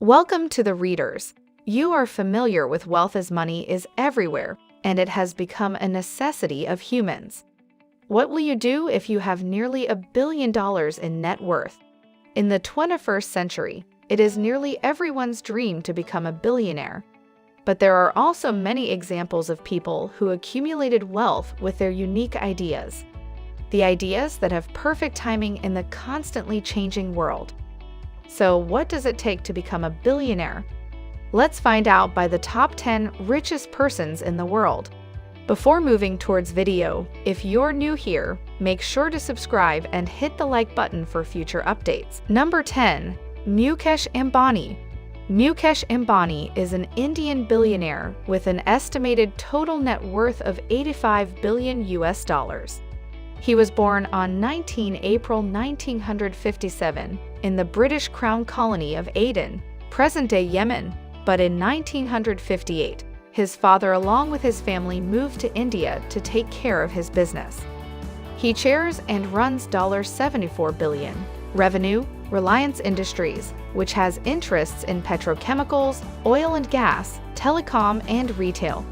Welcome to the readers. You are familiar with wealth as money is everywhere, and it has become a necessity of humans. What will you do if you have nearly $1 billion in net worth? In the 21st century, it is nearly everyone's dream to become a billionaire. But there are also many examples of people who accumulated wealth with their unique ideas. The ideas that have perfect timing in the constantly changing world. So, what does it take to become a billionaire? Let's find out by the top 10 richest persons in the world. Before moving towards video, if you're new here, make sure to subscribe and hit the like button for future updates. Number 10. Mukesh Ambani. Mukesh Ambani is an Indian billionaire with an estimated total net worth of $85 billion. He was born on 19 April 1957 in the British Crown colony of Aden, present-day Yemen, but in 1958, his father along with his family moved to India to take care of his business. He chairs and runs $74 billion revenue Reliance Industries, which has interests in petrochemicals, oil and gas, telecom, and retail.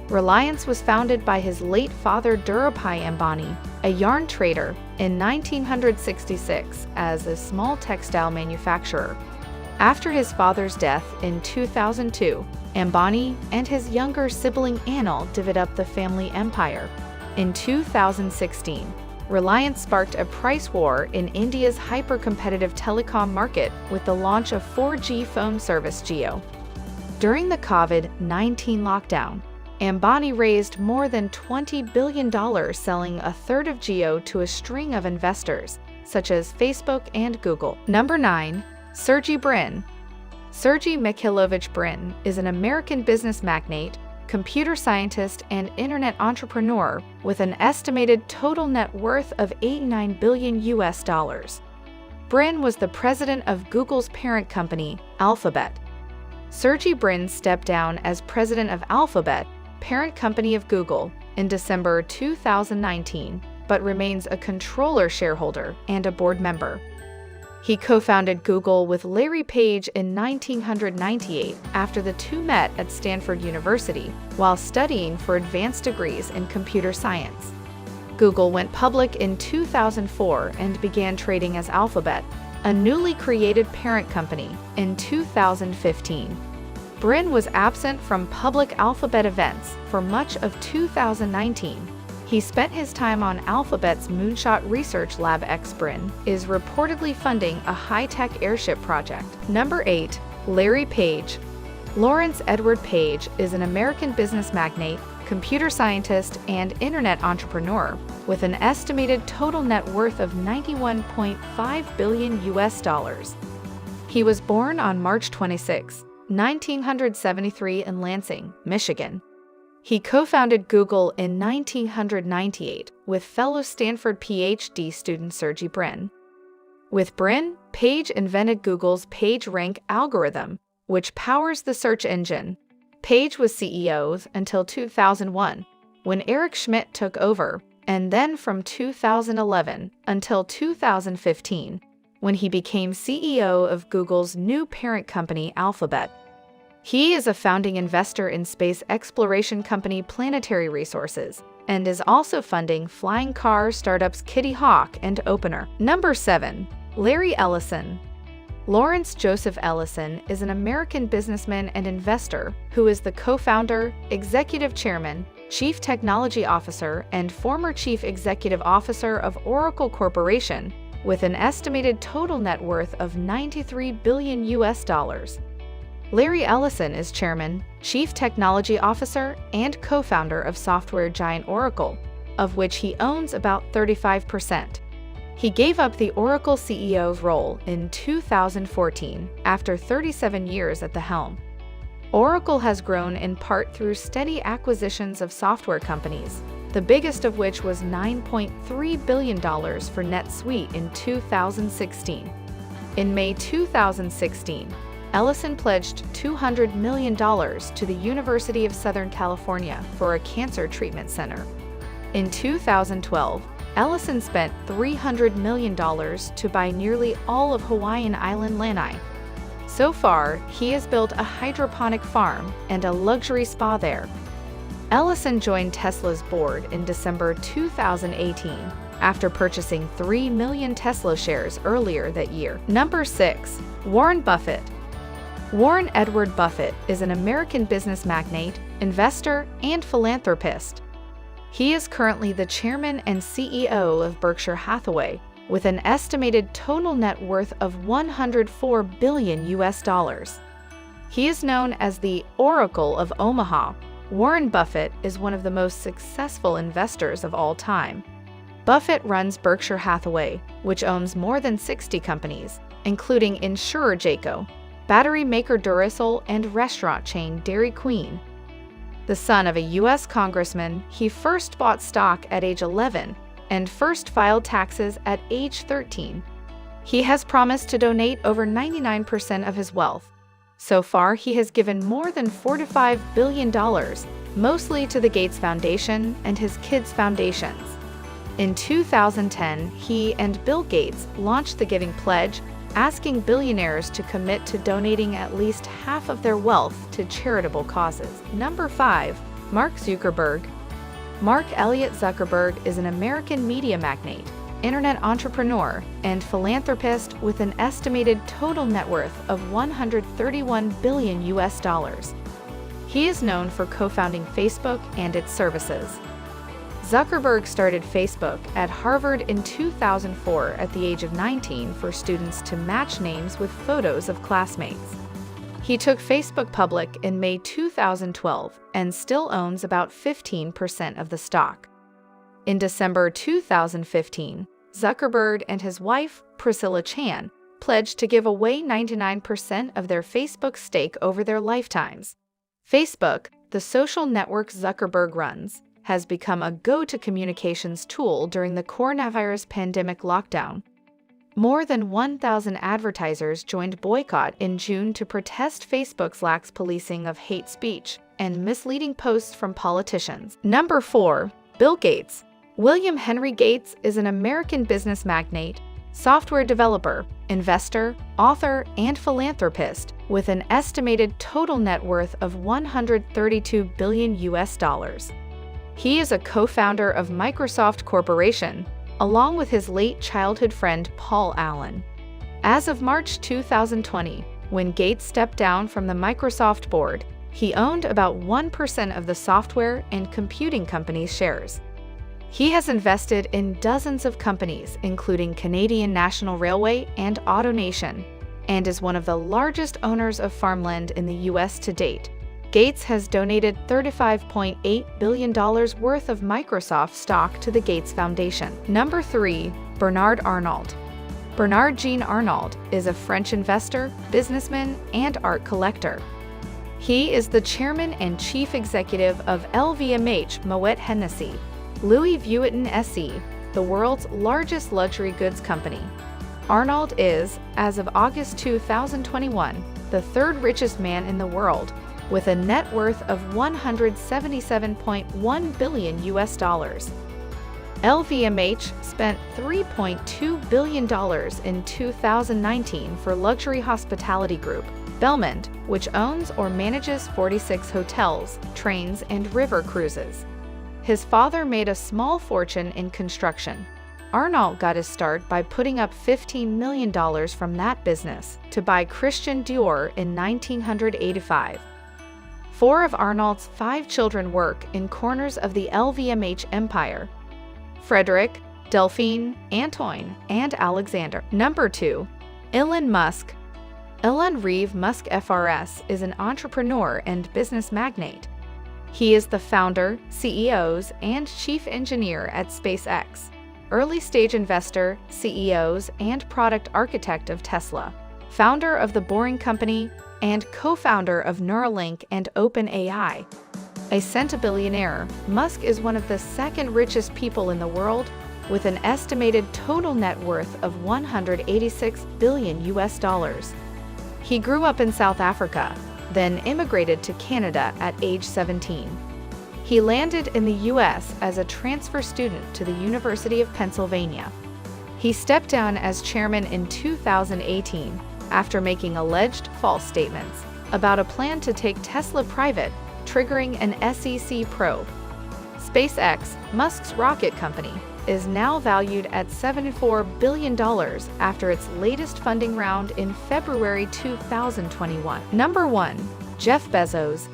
Reliance was founded by his late father Dhirubhai Ambani, a yarn trader, in 1966 as a small textile manufacturer. After his father's death in 2002, Ambani and his younger sibling Anil divided up the family empire. In 2016, Reliance sparked a price war in India's hyper-competitive telecom market with the launch of 4G phone service Jio. During the COVID-19 lockdown, Ambani raised more than $20 billion selling a third of Jio to a string of investors, such as Facebook and Google. Number 9. Sergy Brin. Sergy Mikhailovich Brin is an American business magnate, computer scientist, and internet entrepreneur with an estimated total net worth of $89 billion. Brin was the president of Google's parent company, Alphabet. Sergy Brin stepped down as president of Alphabet, parent company of Google, in December 2019, but remains a controller shareholder and a board member. He co-founded Google with Larry Page in 1998 after the two met at Stanford University while studying for advanced degrees in computer science. Google went public in 2004 and began trading as Alphabet, a newly created parent company, in 2015. Brin was absent from public Alphabet events for much of 2019. He spent his time on Alphabet's Moonshot Research Lab. Brin is reportedly funding a high-tech airship project. Number 8. Larry Page. Lawrence Edward Page is an American business magnate, computer scientist, and internet entrepreneur with an estimated total net worth of $91.5 billion. He was born on March 26, 1973 in Lansing, Michigan. He co-founded Google in 1998 with fellow Stanford PhD student Sergy Brin. With Brin, Page invented Google's PageRank algorithm, which powers the search engine. Page was CEO until 2001, when Eric Schmidt took over, and then from 2011 until 2015, when he became CEO of Google's new parent company, Alphabet. He is a founding investor in space exploration company Planetary Resources and is also funding flying car startups Kitty Hawk and Opener. Number 7. Larry Ellison. Lawrence Joseph Ellison is an American businessman and investor who is the co-founder, executive chairman, chief technology officer, and former chief executive officer of Oracle Corporation with an estimated total net worth of $93 billion. Larry Ellison is chairman, chief technology officer, and co-founder of software giant Oracle, of which he owns about 35%. He gave up the Oracle CEO's role in 2014 after 37 years at the helm. Oracle has grown in part through steady acquisitions of software companies, the biggest of which was $9.3 billion for NetSuite in 2016. In May 2016, Elison pledged $200 million to the University of Southern California for a cancer treatment center. In 2012, Elison spent $300 million to buy nearly all of Hawaiian island Lanai. So far, he has built a hydroponic farm and a luxury spa there. Elison joined Tesla's board in December 2018 after purchasing 3 million Tesla shares earlier that year. Number 6. Warren Buffett. Warren Edward Buffett is an American business magnate, investor, and philanthropist. He is currently the chairman and CEO of Berkshire Hathaway, with an estimated total net worth of $104 billion. He is known as the Oracle of Omaha. Warren Buffett is one of the most successful investors of all time. Buffett runs Berkshire Hathaway, which owns more than 60 companies, including insurer Jayco, battery maker Duracell, and restaurant chain Dairy Queen. The son of a U.S. congressman, he first bought stock at age 11 and first filed taxes at age 13. He has promised to donate over 99% of his wealth. So far, he has given more than $45 billion, mostly to the Gates Foundation and his kids' foundations. In 2010, he and Bill Gates launched the Giving Pledge, asking billionaires to commit to donating at least half of their wealth to charitable causes. Number 5. Mark Zuckerberg. Mark Elliott Zuckerberg is an American media magnate, internet entrepreneur, and philanthropist with an estimated total net worth of $131 billion. He is known for co-founding Facebook and its services. Zuckerberg started Facebook at Harvard in 2004 at the age of 19 for students to match names with photos of classmates. He took Facebook public in May 2012 and still owns about 15% of the stock. In December 2015, Zuckerberg and his wife, Priscilla Chan, pledged to give away 99% of their Facebook stake over their lifetimes. Facebook, the social network Zuckerberg runs, has become a go-to communications tool during the coronavirus pandemic lockdown. More than 1,000 advertisers joined boycott in June to protest Facebook's lax policing of hate speech and misleading posts from politicians. Number 4. Bill Gates. William Henry Gates is an American business magnate, software developer, investor, author, and philanthropist with an estimated total net worth of $132 billion. He is a co-founder of Microsoft Corporation, along with his late childhood friend Paul Allen. As of March 2020, when Gates stepped down from the Microsoft board, he owned about 1% of the software and computing company's shares. He has invested in dozens of companies, including Canadian National Railway and AutoNation, and is one of the largest owners of farmland in the U.S. to date. Gates has donated $35.8 billion worth of Microsoft stock to the Gates Foundation. Number 3. Bernard Arnault. Bernard Jean Arnault is a French investor, businessman, and art collector. He is the chairman and chief executive of LVMH Moet Hennessy, Louis Vuitton SE, the world's largest luxury goods company. Arnault is, as of August 2021, the third richest man in the world, with a net worth of $177.1 billion. LVMH spent $3.2 billion in 2019 for luxury hospitality group Belmond, which owns or manages 46 hotels, trains, and river cruises. His father made a small fortune in construction. Arnault got his start by putting up $15 million from that business to buy Christian Dior in 1985. 4 of Arnault's 5 children work in corners of the LVMH empire: Frederick, Delphine, Antoine, and Alexander. Number 2. Elon Musk. Elon Musk FRS is an entrepreneur and business magnate. He is the founder, CEO, and chief engineer at SpaceX, early-stage investor, CEO, and product architect of Tesla, founder of The Boring Company, and co-founder of Neuralink and OpenAI. A centibillionaire, Musk is one of the second richest people in the world, with an estimated total net worth of $186 billion. He grew up in South Africa, then immigrated to Canada at age 17. He landed in the U.S. as a transfer student to the University of Pennsylvania. He stepped down as chairman in 2018 after making alleged false statements about a plan to take Tesla private, triggering an SEC probe. SpaceX, Musk's rocket company, is now valued at $74 billion after its latest funding round in February 2021. Number 1. Jeff Bezos.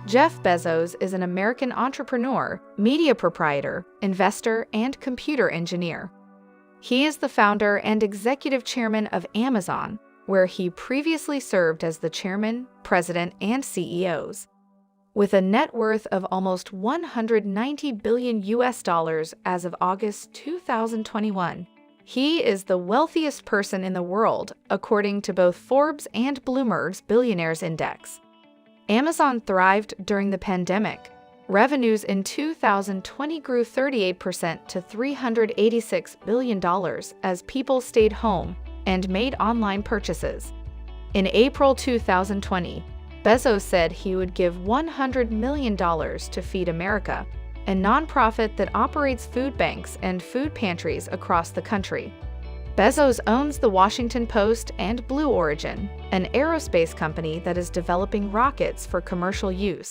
Jeff Bezos is an American entrepreneur, media proprietor, investor, and computer engineer. He is the founder and executive chairman of Amazon, where he previously served as the chairman, president, and CEOs. With a net worth of almost $190 billion as of August 2021, he is the wealthiest person in the world, according to both Forbes and Bloomberg's Billionaires Index. Amazon thrived during the pandemic. Revenues in 2020 grew 38% to $386 billion as people stayed home and made online purchases. In April 2020, Bezos said he would give $100 million to Feed America, a nonprofit that operates food banks and food pantries across the country. Bezos owns the Washington Post and Blue Origin, an aerospace company that is developing rockets for commercial use.